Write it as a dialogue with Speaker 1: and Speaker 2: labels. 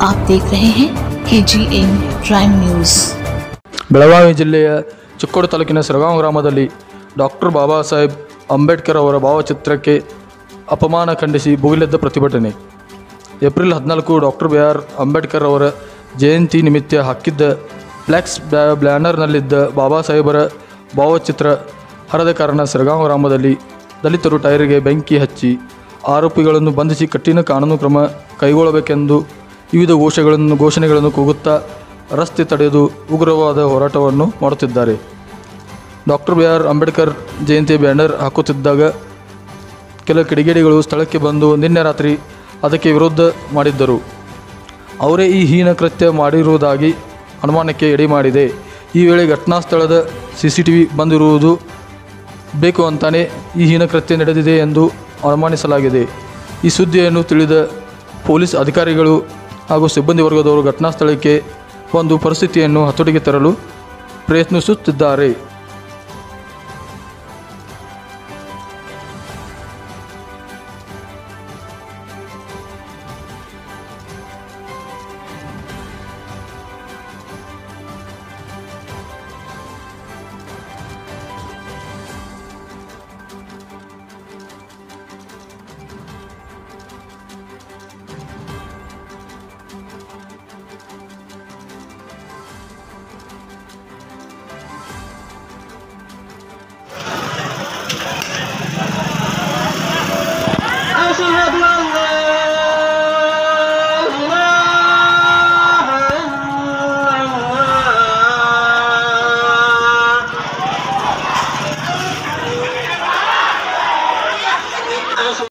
Speaker 1: आप देख रहे हैं KGN प्राइम न्यूज़।
Speaker 2: ಬೆಳಗಾವಿ ಜಿಲ್ಲೆಯ ಚಿಕ್ಕೋಡಿ ತಾಲೂಕಿನ ಸಿರಗಾಂವ್ ಗ್ರಾಮದಲ್ಲಿ ಡಾಕ್ಟರ್ ಬಾಬಾ ಸಾಹೇಬ್ ಅಂಬೇಡ್ಕರ್ ಅವರ ಭಾವಚಿತ್ರಕ್ಕೆ ಅಪಮಾನ ಖಂಡಿಸಿ ಭುಗಿಲೆದ್ದ ಪ್ರತಿಭಟನೆ. ಏಪ್ರಿಲ್ 14 ಡಾಕ್ಟರ್ BR ಅಂಬೇಡ್ಕರ್ ಅವರ ಜಯಂತಿ ನಿಮಿತ್ತ ಹಾಕಿದ್ದ ಫ್ಲೆಕ್ಸ್ ಬ್ಯಾನರ್ನಲ್ಲಿದ್ದ ಬಾಬಾ ಸಾಹೇಬರ ಭಾವಚಿತ್ರ ಹರಿದ ಕಾರಣ ಸಿರಗಾಂವ್ ಗ್ರಾಮದಲ್ಲಿ ದಲಿತರು ಟೈರಿಗೆ ಬೆಂಕಿ ಹಚ್ಚಿ ಆರೋಪಿಗಳನ್ನು ಬಂಧಿಸಿ ಕಠಿಣ ಕಾನೂನು ಕ್ರಮ ಕೈಗೊಳ್ಳಬೇಕೆಂದು ವಿವಿಧ ಘೋಷಣೆಗಳನ್ನು ಕೂಗುತ್ತಾ ರಸ್ತೆ ತಡೆದು ಉಗ್ರವಾದ ಹೋರಾಟವನ್ನು ಮಾಡುತ್ತಿದ್ದಾರೆ. Doctor BR Ambedkar Jayanti banner ಹಾಕುತ್ತಿದ್ದಾಗ ಕೆಲ ಕಿಡಿಗೇಡಿಗಳು ಸ್ಥಳಕ್ಕೆ ಬಂದು ನಿನ್ನೆ ರಾತ್ರಿ ಅದಕ್ಕೆ ವಿರೋಧ ಮಾಡಿದ್ದರು. ಅವರೇ ಈ ಹೀನ ಕೃತ್ಯ ಮಾಡಿರುವುದಾಗಿ ಅನುಮಾನಕ್ಕೆ ಎಡೆ ಮಾಡಿದೆ. ಈ ವೇಳೆ ಘಟನಾ ಸ್ಥಳದ CCTV ಬಂದಿರುವುದು ಬೇಕು ಅಂತಾನೆ ಈ ಹೀನ ಕೃತ್ಯ ನಡೆದಿದೆ ಎಂದು ಅನುಮಾನಿಸಲಾಗಿದೆ. ಈ ಸುದ್ದಿಯನ್ನು ತಿಳಿದ ಪೊಲೀಸ್ ಅಧಿಕಾರಿಗಳು ಹಾಗೂ ಸಿಬ್ಬಂದಿ ವರ್ಗದವರು ಘಟನಾ ಸ್ಥಳಕ್ಕೆ ಒಂದು ಪರಿಸ್ಥಿತಿಯನ್ನು ಹತೋಟಿಗೆ ತರಲು ಪ್ರಯತ್ನಿಸುತ್ತಿದ್ದಾರೆ.
Speaker 3: أشهد أن